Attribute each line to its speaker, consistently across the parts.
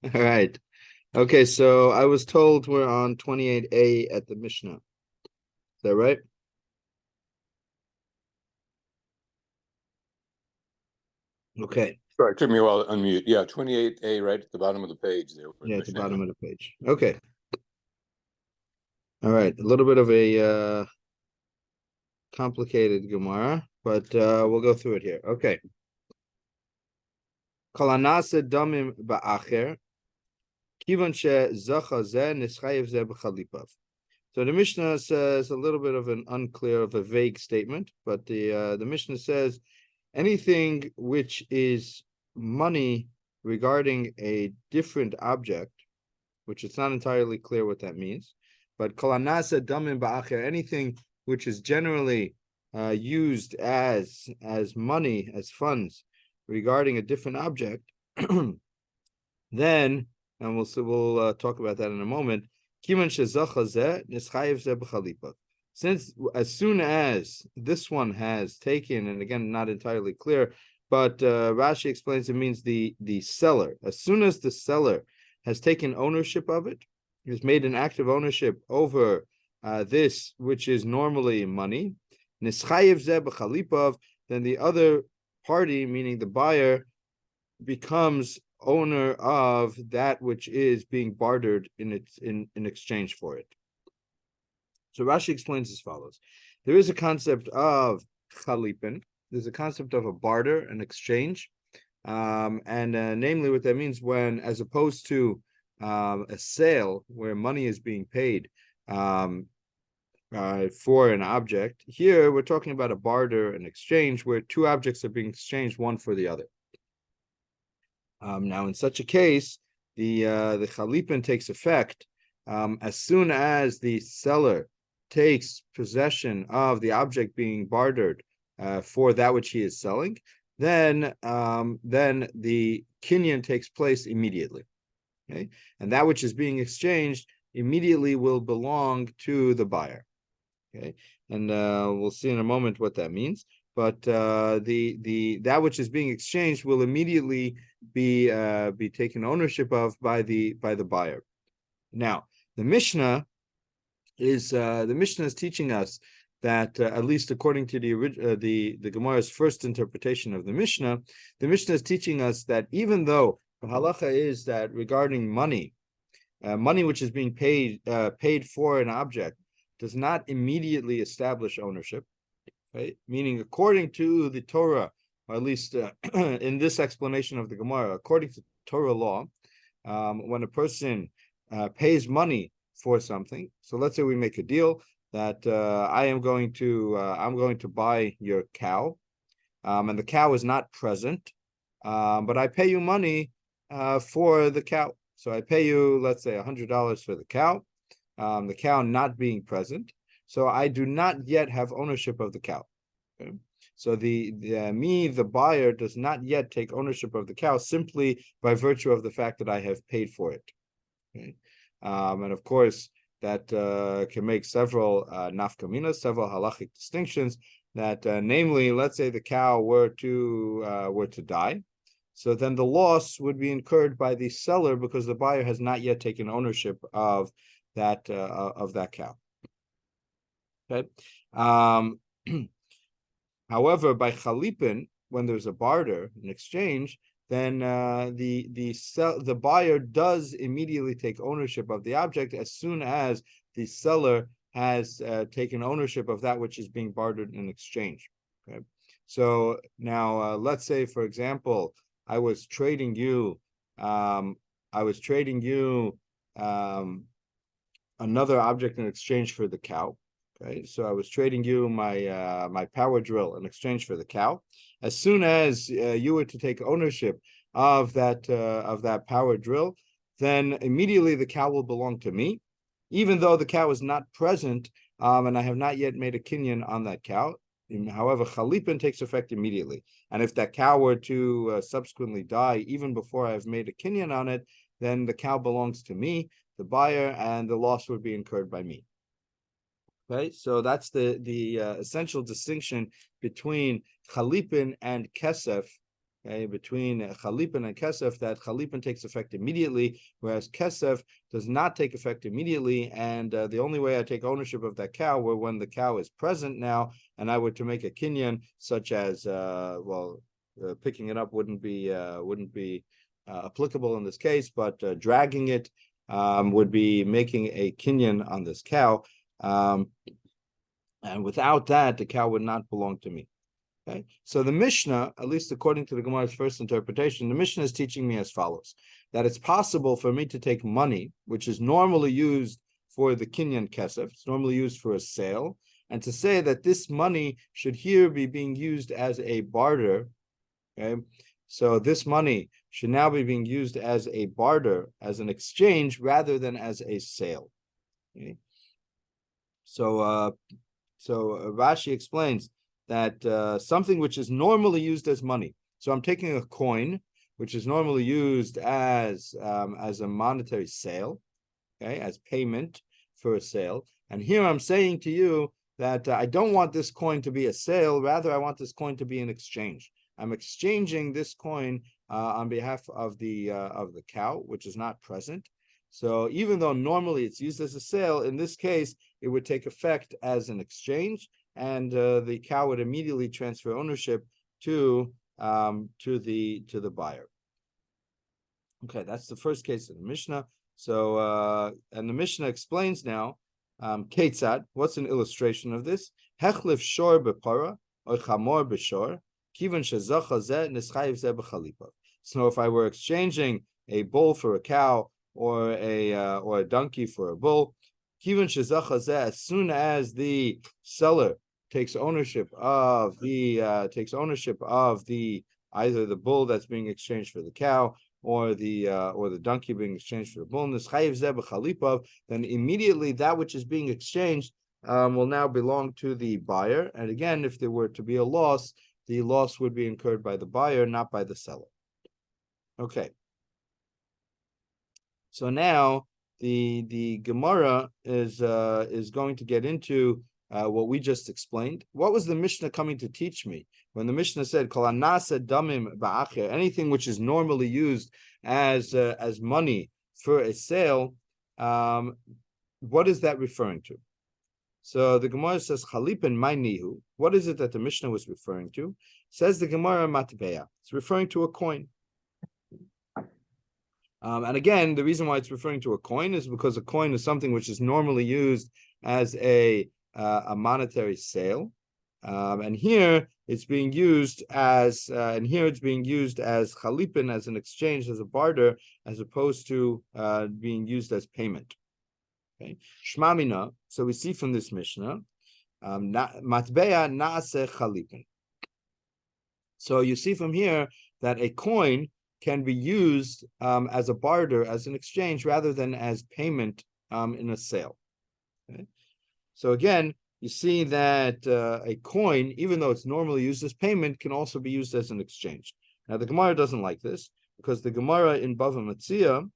Speaker 1: All right. Okay, so I was told we're on 28a at the Mishnah. Is that right? Okay.
Speaker 2: Sorry, it took me a while to unmute. Yeah, 28A right at the bottom of the page there.
Speaker 1: Yeah, at the bottom of the page. Okay. All right. A little bit of a complicated Gemara, but we'll go through it here. Okay. Kol hanase damim ba'acher, kivan shezacha zeh nischayev zeh b'chalipav. So the Mishnah says a little bit of an unclear, of a vague statement, but the Mishnah says anything which is money regarding a different object, which it's not entirely clear what that means, but kol hanase damim ba'acher, anything which is generally used as money, as funds regarding a different object, then, and we'll talk about that in a moment. Since as soon as this one has taken, and again, not entirely clear, but Rashi explains it means the seller. As soon as the seller has taken ownership of it, has made an act of ownership over this, which is normally money, then the other party, meaning the buyer, becomes owner of that which is being bartered in exchange for it. So Rashi explains as follows: there is a concept of chalipin. There's a concept of a barter, an exchange, and namely what that means, when, as opposed to a sale where money is being paid for an object, here we're talking about a barter, an exchange, where two objects are being exchanged, one for the other. Now, in such a case, the chalipin takes effect as soon as the seller takes possession of the object being bartered for that which he is selling. Then the kinyan takes place immediately. Okay, and that which is being exchanged immediately will belong to the buyer. Okay, and we'll see in a moment what that means. But that which is being exchanged will immediately be taken ownership of by the buyer. Now, the Mishnah is teaching us that at least according to the Gemara's first interpretation of the Mishnah is teaching us that even though the halacha is that regarding money which is being paid for an object does not immediately establish ownership, right? Meaning, according to the Torah, or at least in this explanation of the Gemara, according to Torah law, when a person pays money for something, so let's say we make a deal that I'm going to buy your cow, and the cow is not present, but I pay you money for the cow. So I pay you, let's say, $100 for the cow not being present. So I do not yet have ownership of the cow. Okay? So the buyer does not yet take ownership of the cow simply by virtue of the fact that I have paid for it. Okay? And of course, that can make several nafkaminas, several halachic distinctions. That namely, let's say the cow were to die, so then the loss would be incurred by the seller because the buyer has not yet taken ownership of that cow. Okay. However, by chalipin, when there's a barter, an exchange, then the buyer does immediately take ownership of the object as soon as the seller has taken ownership of that which is being bartered in exchange. Okay. So now, let's say, for example, I was trading you another object in exchange for the cow. Okay, so I was trading you my power drill in exchange for the cow. As soon as you were to take ownership of that power drill, then immediately the cow will belong to me, even though the cow is not present, and I have not yet made a kinyan on that cow. However, chalipin takes effect immediately, and if that cow were to subsequently die even before I have made a kinyan on it, then the cow belongs to me, the buyer, and the loss would be incurred by me. Okay, so that's the essential distinction between chalipin and kesef, okay, between chalipin and kesef, that chalipin takes effect immediately, whereas kesef does not take effect immediately. And the only way I take ownership of that cow were when the cow is present now, and I were to make a kinyan, such as picking it up wouldn't be applicable in this case, but dragging it would be making a kinyan on this cow. And without that, the cow would not belong to me. Okay, so the Mishnah, at least according to the Gemara's first interpretation, the Mishnah is teaching me as follows: that it's possible for me to take money, which is normally used for the kinyan kesef, it's normally used for a sale, and to say that this money should here be being used as a barter. Okay, so this money should now be being used as a barter, as an exchange, rather than as a sale. Okay, so Rashi explains that something which is normally used as money. So I'm taking a coin, which is normally used as a monetary sale, okay, as payment for a sale. And here I'm saying to you that I don't want this coin to be a sale. Rather, I want this coin to be an exchange. I'm exchanging this coin on behalf of the cow, which is not present. So even though normally it's used as a sale, in this case, it would take effect as an exchange, and the cow would immediately transfer ownership to the buyer. Okay, that's the first case of the Mishnah. So and the Mishnah explains now Ketzad. What's an illustration of this? Hechlif shor bepara or chamor b'shor kivan shezacha zeh nischayiv zeh b'chalipa. So if I were exchanging a bull for a cow or a donkey for a bull, kivan shezacha zeh, as soon as the seller takes ownership of the either the bull that's being exchanged for the cow or the donkey being exchanged for the bull, then immediately that which is being exchanged will now belong to the buyer. And again, if there were to be a loss, the loss would be incurred by the buyer, not by the seller. Okay. So now the Gemara is going to get into what we just explained. What was the Mishnah coming to teach me? When the Mishnah said, Kol hanasa damim ba'acher, anything which is normally used as money for a sale, what is that referring to? So the Gemara says, Chalipin ma'nihu. What is it that the Mishnah was referring to? Says the Gemara, matbeya. It's referring to a coin. And again, the reason why it's referring to a coin is because a coin is something which is normally used as a monetary sale, and here it's being used as chalipin, as an exchange, as a barter, as opposed to being used as payment. Okay, shmamina. So we see from this Mishnah, matbeya naaseh chalipin. So you see from here that a coin can be used as a barter, as an exchange, rather than as payment in a sale. Okay? So again, you see that a coin, even though it's normally used as payment, can also be used as an exchange. Now, the Gemara doesn't like this, because the Gemara in Bava Metzia,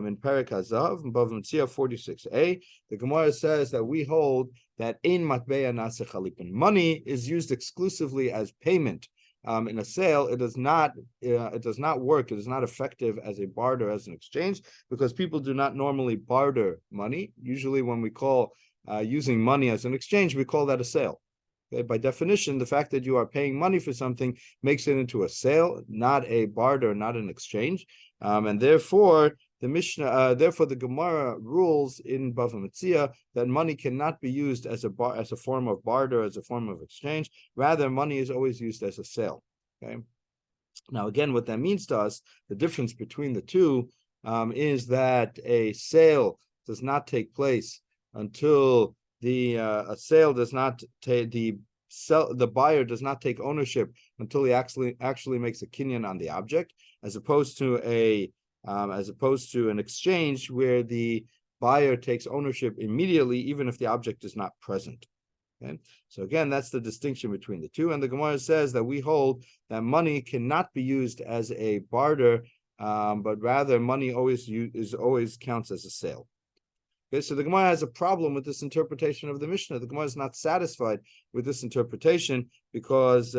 Speaker 1: in Perek Hazav, in Bava Metzia 46a, the Gemara says that we hold that in matbeya naseh chalipin, money is used exclusively as payment. In a sale, it does not work. It is not effective as a barter, as an exchange, because people do not normally barter money. Usually, when we call using money as an exchange, we call that a sale. Okay? By definition, the fact that you are paying money for something makes it into a sale, not a barter, not an exchange, and therefore the Mishnah, therefore the Gemara rules in Bava Metzia that money cannot be used as a form of barter, as a form of exchange. Rather, money is always used as a sale. Okay. Now, again, what that means to us, the difference between the two, is that a sale does not take place until the buyer does not take ownership until he actually makes a kinyan on the object, as opposed to an exchange where the buyer takes ownership immediately, even if the object is not present. Okay? So again, that's the distinction between the two. And the Gemara says that we hold that money cannot be used as a barter, but rather money always counts as a sale. Okay, so the Gemara has a problem with this interpretation of the Mishnah. The Gemara is not satisfied with this interpretation because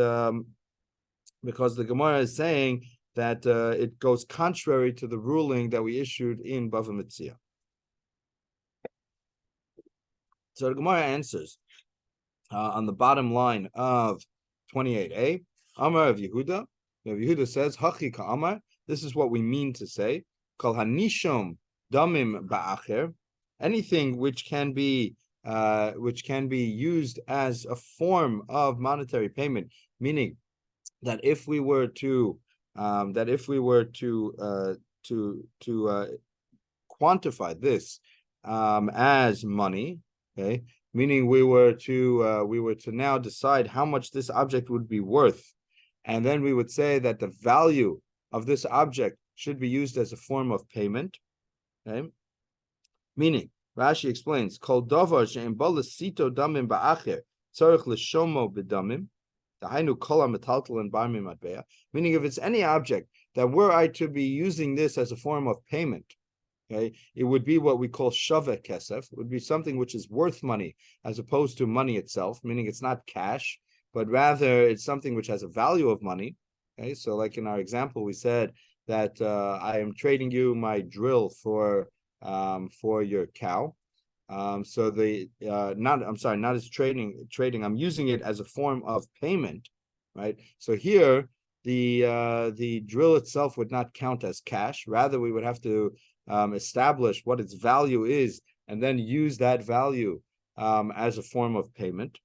Speaker 1: because the Gemara is saying that it goes contrary to the ruling that we issued in Bava Metzia. So the Gemara answers on the bottom line of 28a, Amar of Yehuda. Yehuda says, Hachi ka'amar, this is what we mean to say, Kol hanishom damim ba'acher, anything which can be used as a form of monetary payment, meaning that if we were to quantify this as money, okay, meaning we were to now decide how much this object would be worth, and then we would say that the value of this object should be used as a form of payment, okay? Meaning, Rashi explains, Kol davar she'en bo l'sito damim ba'acher tzarich l'shomo b'damim, dahainu kol ha'metaltel and barmim matbeya, meaning if it's any object that were I to be using this as a form of payment, okay, it would be what we call shaveh kesef. It would be something which is worth money as opposed to money itself, meaning it's not cash, but rather it's something which has a value of money. Okay, so like in our example, we said that I am trading you my drill for your cow. So not as trading. I'm using it as a form of payment, right? So here the drill itself would not count as cash. Rather, we would have to establish what its value is, and then use that value as a form of payment.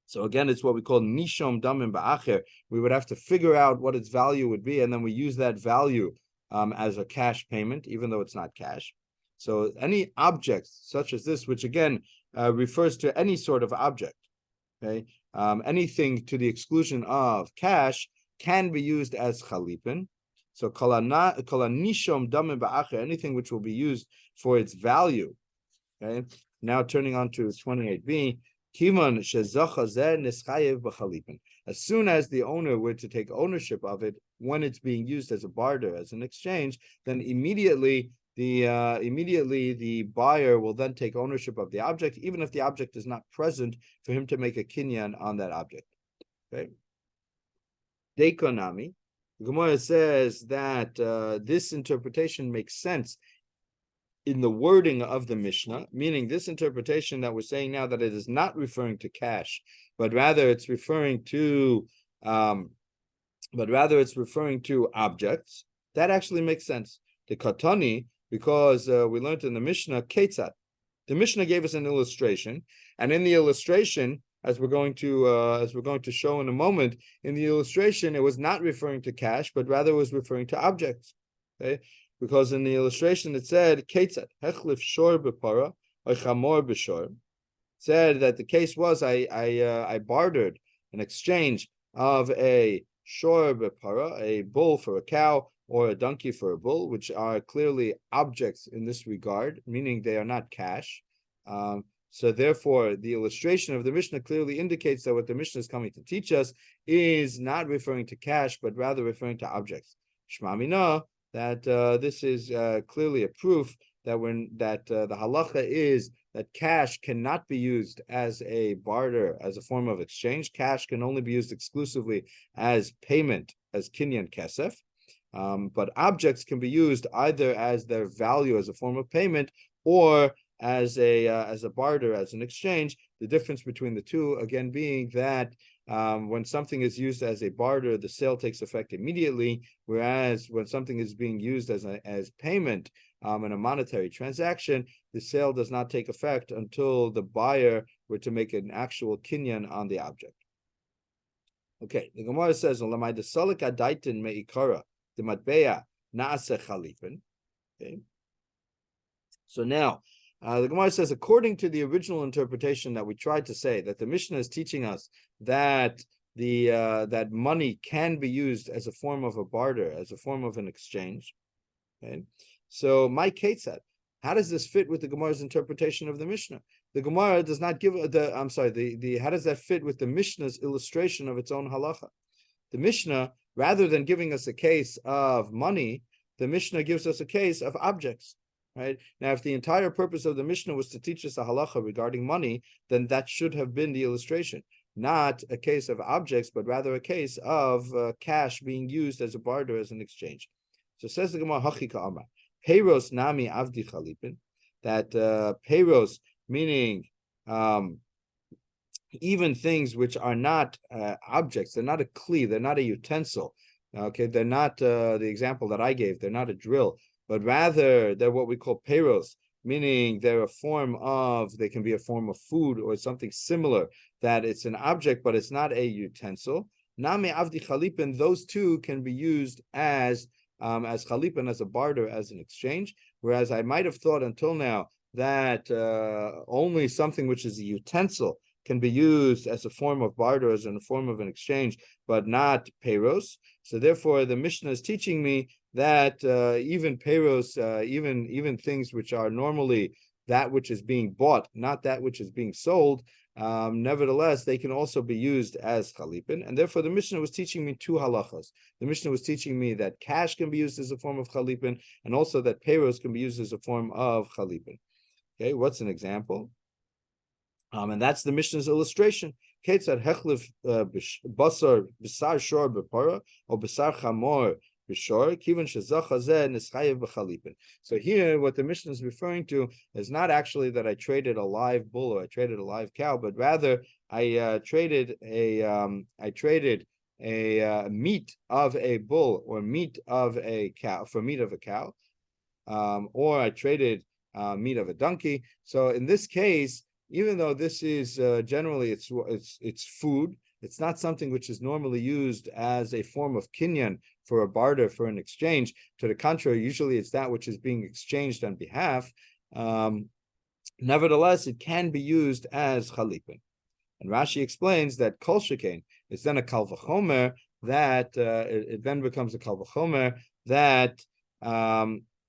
Speaker 1: So again, it's what we call nishom damim ba'acher. We would have to figure out what its value would be, and then we use that value as a cash payment, even though it's not cash. So any object such as this, which again refers to any sort of object, okay, anything to the exclusion of cash can be used as chalipin. So nishom damim ba'acher, anything which will be used for its value. Okay. Now turning on to 28b. As soon as the owner were to take ownership of it, when it's being used as a barter, as an exchange, then immediately the buyer will then take ownership of the object, even if the object is not present for him to make a kinyan on that object. Okay. Dekonami, the Gemara says that this interpretation makes sense in the wording of the Mishnah, meaning this interpretation that we're saying now, that it is not referring to cash, but rather it's referring to objects. That actually makes sense. The katani, because we learned in the Mishnah, ketzat. The Mishnah gave us an illustration, and in the illustration, as we're going to show in a moment, in the illustration, it was not referring to cash, but rather it was referring to objects. Okay. Because in the illustration it said, Ketzat, hechlif shor b'para, or chamor b'shor. Said that the case was I bartered an exchange of a shor b'para, a bull for a cow, or a donkey for a bull, which are clearly objects in this regard, meaning they are not cash. So therefore, the illustration of the Mishnah clearly indicates that what the Mishnah is coming to teach us is not referring to cash, but rather referring to objects. Shma mina, that this is clearly a proof that the halacha is that cash cannot be used as a barter, as a form of exchange. Cash can only be used exclusively as payment, as kinyan kesef. But objects can be used either as their value as a form of payment, or as a barter, as an exchange. The difference between the two, again, being that when something is used as a barter, the sale takes effect immediately, whereas when something is being used as payment in a monetary transaction, the sale does not take effect until the buyer were to make an actual kinyan on the object. Okay, the Gemara says, okay. So now, the Gemara says, according to the original interpretation that we tried to say, that the Mishnah is teaching us that that money can be used as a form of a barter, as a form of an exchange. Okay, so my Kate said, how does this fit with the Gemara's interpretation of the Mishnah? The Gemara does not give how does that fit with the Mishnah's illustration of its own halacha? The Mishnah, rather than giving us a case of money, the Mishnah gives us a case of objects. Right now, if the entire purpose of the Mishnah was to teach us a halacha regarding money, then that should have been the illustration. not a case of objects, but rather a case of cash being used as a barter, as an exchange. So says the Gemara, Hachika Amar, Peiros Nami Avdi Chalipin, that Peiros, meaning even things which are not objects, they're not a kli, they're not a utensil. Okay, they're not the example that I gave, they're not a drill, but rather they're what we call Peiros, meaning they're a form of, they can be a form of food or something similar, that it's an object, but it's not a utensil. Nami Avdi Chalipin, those two can be used as chalipin, as a barter, as an exchange, whereas I might have thought until now that only something which is a utensil can be used as a form of barter, as in a form of an exchange, but not peiros. So therefore, the Mishnah is teaching me that even peiros, even things which are normally that which is being bought, not that which is being sold, nevertheless, they can also be used as chalipin. And therefore, the Mishnah was teaching me two halachas. The Mishnah was teaching me that cash can be used as a form of chalipin, and also that peiros can be used as a form of chalipin. Okay, what's an example? And that's the Mishnah's illustration. Ketzad hechlif basar b'sar shor b'para or b'sar chamor b'shor kivan shezach hazeh nischayev b'chalipin. So here, what the Mishnah is referring to is not actually that I traded a live bull or I traded a live cow, but rather I traded a meat of a bull or meat of a cow for meat of a cow, or I traded meat of a donkey. So in this case, even though this is generally it's food, it's not something which is normally used as a form of kinyan for a barter, for an exchange. To the contrary, usually it's that which is being exchanged on behalf. Nevertheless, it can be used as chalipin. And Rashi explains that kol shekain is then a kal v'chomer, that it then becomes a kal v'chomer that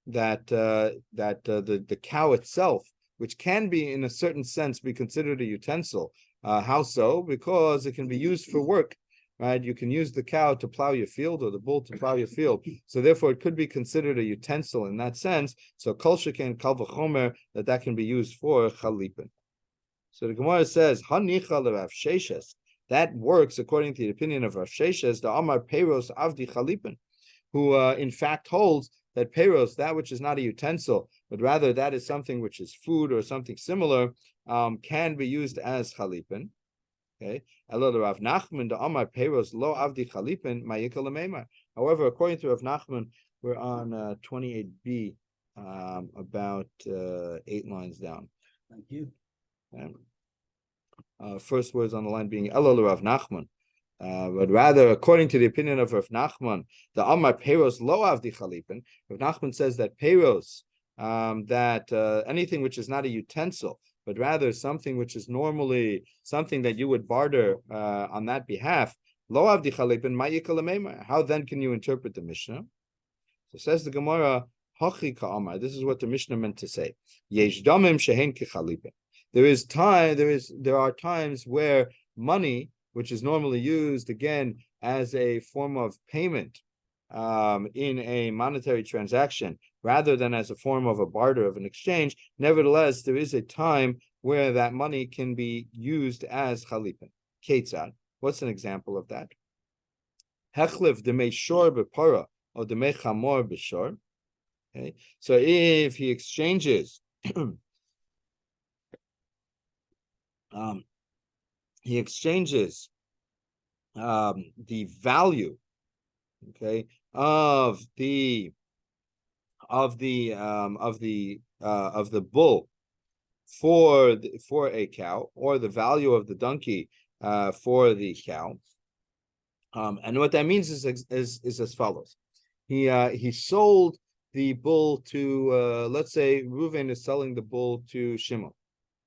Speaker 1: the cow itself, which can be in a certain sense be considered a utensil. How so? Because it can be used for work, right? You can use the cow to plow your field or the bull to plow your field. So therefore it could be considered a utensil in that sense. So kol sheken kal v'chomer, that can be used for chalipin. So the Gemara says, Hanicha l'Rav Sheshes, that works according to the opinion of Rav Sheshes, the Amar Peiros Avdi Chalipin, who in fact holds that peiros, that which is not a utensil, but rather that is something which is food or something similar, can be used as chalipin. Okay. However, according to Rav Nachman, we're on 28b, about 8 lines down.
Speaker 3: Thank you.
Speaker 1: First words on the line being Elul Rav Nachman. But rather, according to the opinion of Rav Nachman, the Amar Peiros lo avdi chalipin. Rav Nachman says that Peiros, that anything which is not a utensil, but rather something which is normally something that you would barter on that behalf, lo avdi chalipin ma'yikal ameimah. How then can you interpret the Mishnah? So says the Gemara, hachi ka'amar. This is what the Mishnah meant to say. Yesh damim shehen kechalipin. There are times where money, which is normally used again as a form of payment in a monetary transaction, rather than as a form of a barter, of an exchange. Nevertheless, there is a time where that money can be used as chalipin. Ketzad. What's an example of that? Hechlif demei shor b'para or demei chamor b'shor. Okay, so if he exchanges the value, okay, of the bull for a cow, or the value of the donkey for the cow, and what that means is as follows: he sold the bull to let's say Reuven is selling the bull to Shimon,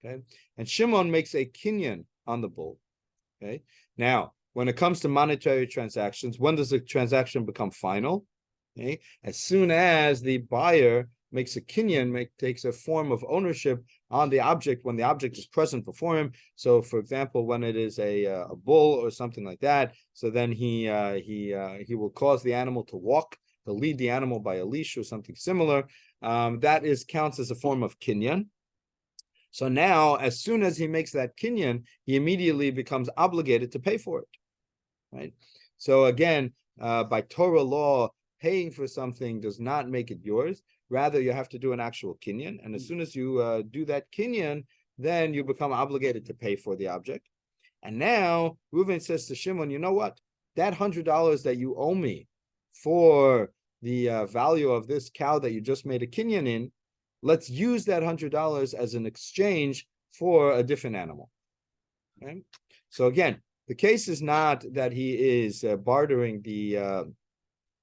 Speaker 1: okay, and Shimon makes a kinyan on the bull. Okay. Now, when it comes to monetary transactions, when does the transaction become final? Okay. As soon as the buyer makes a kinyan, takes a form of ownership on the object, when the object is present before him. So, for example, when it is a bull or something like that, so then he will cause the animal to walk. He'll lead the animal by a leash or something similar. That counts as a form of kinyan. So now, as soon as he makes that kinyan, he immediately becomes obligated to pay for it, right? So again, by Torah law, paying for something does not make it yours. Rather, you have to do an actual kinyan. And as soon as you do that kinyan, then you become obligated to pay for the object. And now Reuven says to Shimon, you know what? That $100 that you owe me for the value of this cow that you just made a kinyan in, let's use that $100 as an exchange for a different animal. Okay? So again, the case is not that he is bartering the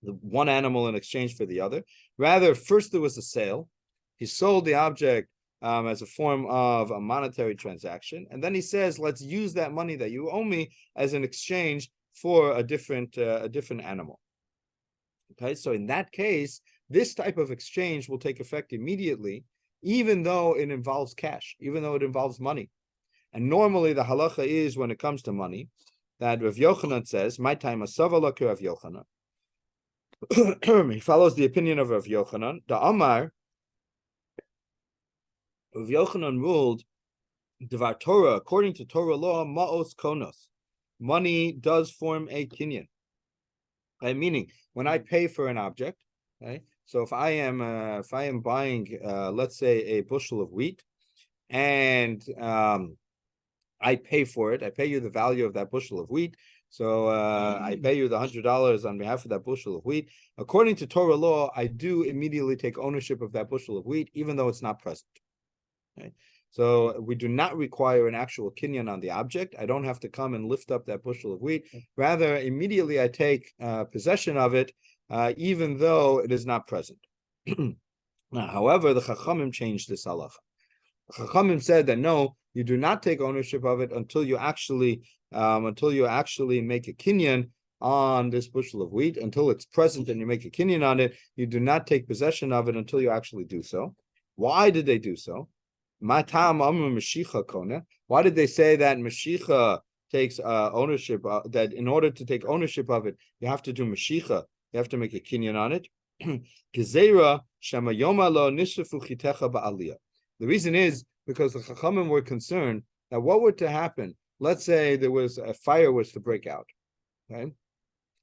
Speaker 1: one animal in exchange for the other. Rather, first there was a sale. He sold the object as a form of a monetary transaction, and then he says, "Let's use that money that you owe me as an exchange for a different animal." Okay, so in that case, this type of exchange will take effect immediately, even though it involves cash, even though it involves money. And normally the halacha is, when it comes to money, that Rav Yochanan says, "My time asava la Rav Yochanan." He follows the opinion of Rav Yochanan. The Amar, Rav Yochanan ruled, Devar Torah, according to Torah law, ma'os konos, money does form a kinyan. Meaning, when I pay for an object, okay, so if I am buying, let's say, a bushel of wheat, and I pay for it, I pay you the value of that bushel of wheat. So I pay you the $100 on behalf of that bushel of wheat. According to Torah law, I do immediately take ownership of that bushel of wheat, even though it's not present. Okay? So we do not require an actual kinyan on the object. I don't have to come and lift up that bushel of wheat. Rather, immediately I take possession of it, even though it is not present. Now, however, the Chachamim changed this halacha. Chachamim said that no, you do not take ownership of it until you actually make a kinyan on this bushel of wheat. Until it's present and you make a kinyan on it, you do not take possession of it until you actually do so. Why did they do so? Why did they say that Mashiach takes ownership? That in order to take ownership of it, you have to do Mashiach. You have to make a kinyan on it. The reason is because the Chachamim were concerned that what were to happen. Let's say there was a fire was to break out, okay,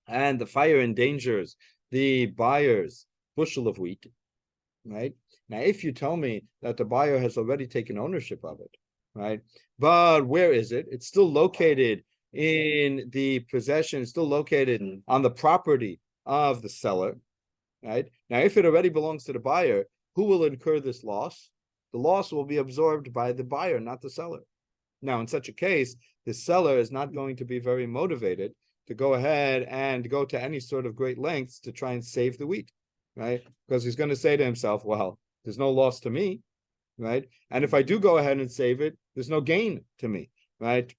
Speaker 1: and the fire endangers the buyer's bushel of wheat, right? Now, if you tell me that the buyer has already taken ownership of it, right, but where is it? It's still located in the possession, it's still located on the property of the seller, right? Now, if it already belongs to the buyer, who will incur this loss? The loss will be absorbed by the buyer, not the seller. Now, in such a case, the seller is not going to be very motivated to go ahead and go to any sort of great lengths to try and save the wheat, right? Because he's going to say to himself, well, there's no loss to me, right? And if I do go ahead and save it, there's no gain to me, right?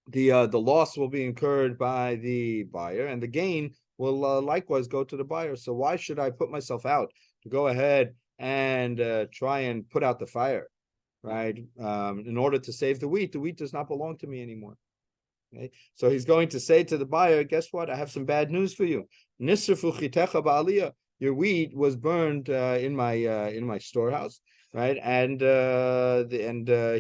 Speaker 1: The loss will be incurred by the buyer, and the gain will likewise go to the buyer. So why should I put myself out to go ahead and try and put out the fire, right? In order to save the wheat does not belong to me anymore. Okay? So he's going to say to the buyer, guess what? I have some bad news for you. Your wheat was burned in my storehouse, right? And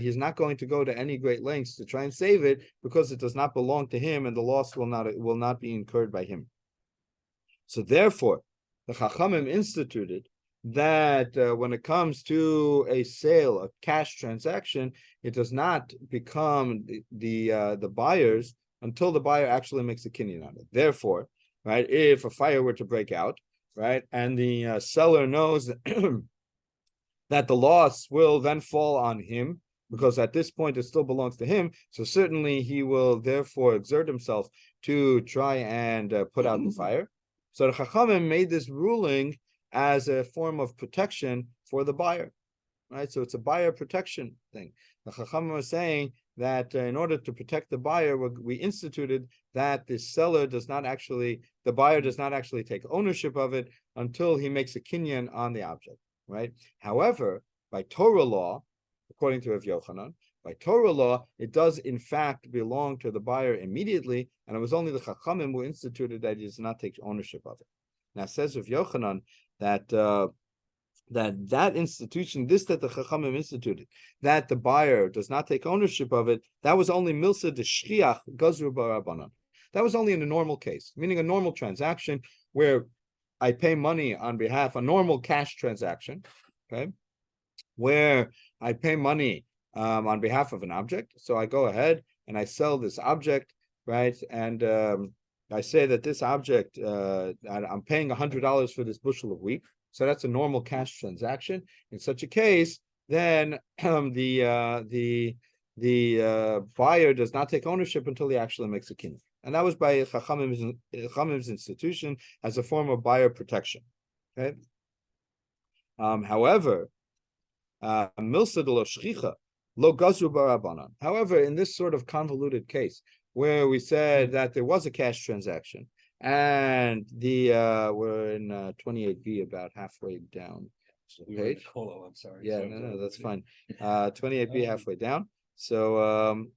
Speaker 1: he's not going to go to any great lengths to try and save it because it does not belong to him, and the loss will not be incurred by him. So therefore, the Chachamim instituted that when it comes to a sale, a cash transaction, it does not become the buyer's until the buyer actually makes a kinyan on it. Therefore, right, if a fire were to break out, right, and the seller knows that the loss will then fall on him, because at this point it still belongs to him, so certainly he will therefore exert himself to try and put out the fire. So the Chachamim made this ruling as a form of protection for the buyer, right? So it's a buyer protection thing. The Chachamim are saying that in order to protect the buyer, we instituted that the buyer does not actually take ownership of it until he makes a kinyan on the object, right? However, by Torah law, according to Rav Yochanan, by Torah law, it does in fact belong to the buyer immediately, and it was only the Chachamim who instituted that he does not take ownership of it. Now, says Rav Yochanan that that institution, this that the Chachamim instituted, that the buyer does not take ownership of it, that was only milsa de shchiach gazru barabanan. That was only in a normal case, meaning a normal transaction where I pay money on behalf, a normal cash transaction, okay, where I pay money on behalf of an object. So I go ahead and I sell this object, right? And I say that this object, I'm paying $100 for this bushel of wheat. So that's a normal cash transaction. In such a case, then the buyer does not take ownership until he actually makes a kinyan. And that was by Chachamim's institution as a form of buyer protection. Okay. However, milsa de lo shchicha lo gazru barabanan. However, in this sort of convoluted case where we said that there was a cash transaction, and we're in 28b, about halfway down the page.
Speaker 3: Kollel, I'm sorry.
Speaker 1: Yeah, no, that's fine. 28b, halfway down. So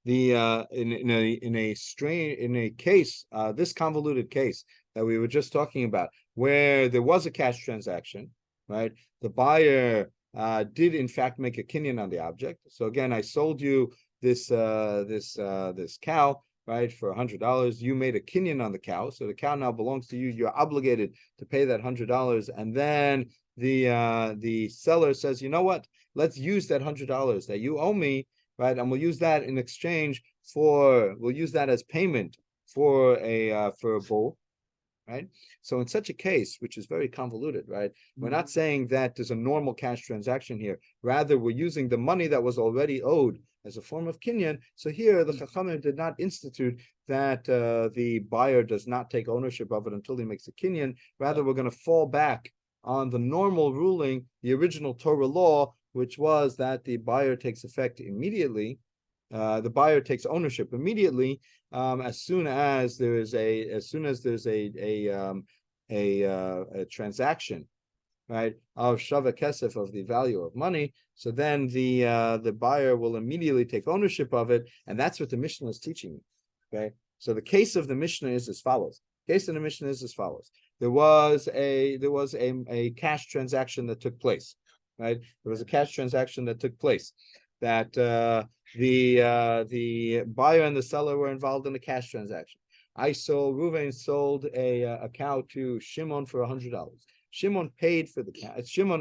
Speaker 1: in a case, this convoluted case that we were just talking about, where there was a cash transaction, right? The buyer did in fact make a kinyan on the object. So again, I sold you this cow, right, for $100. You made a kinyan on the cow, so the cow now belongs to you. You're obligated to pay that $100, and then the seller says, you know what? Let's use that $100 that you owe me, right, and we'll use that in exchange we'll use that as payment for a bull, right? So in such a case, which is very convoluted, right, we're not saying that there's a normal cash transaction here. Rather, we're using the money that was already owed as a form of kinyan. So here, the Chachamim did not institute that the buyer does not take ownership of it until he makes a kinyan. Rather, we're going to fall back on the normal ruling, the original Torah law, which was that the buyer takes effect immediately. The buyer takes ownership immediately as soon as there's a transaction, right, of shava kesef, of the value of money. So then the buyer will immediately take ownership of it, and that's what the Mishnah is teaching me. Okay, so the case of the Mishnah is as follows. The case of the Mishnah is as follows. There was a cash transaction that took place, right? There was a cash transaction that took place that the buyer and the seller were involved in a cash transaction. Reuven sold a cow to Shimon for $100. Shimon paid for the cow. Shimon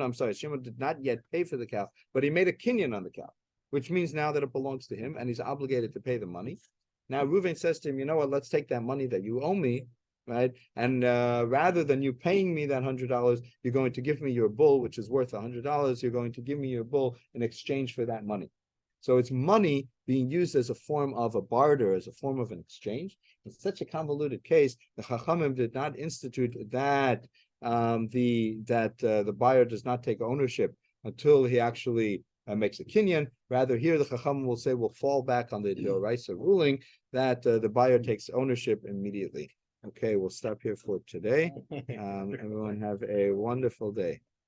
Speaker 1: did not yet pay for the cow, but he made a kinyan on the cow, which means now that it belongs to him and he's obligated to pay the money. Now Reuven says to him, you know what, let's take that money that you owe me, right? And rather than you paying me that $100, you're going to give me your bull, which is worth $100. You're going to give me your bull in exchange for that money. So it's money being used as a form of a barter, as a form of an exchange. In such a convoluted case, the Chachamim did not institute that the buyer does not take ownership until he actually makes a kinyan. Rather, here the Chachamim will say, we'll fall back on the Doraisa ruling that the buyer takes ownership immediately. Okay, we'll stop here for today. Everyone have a wonderful day.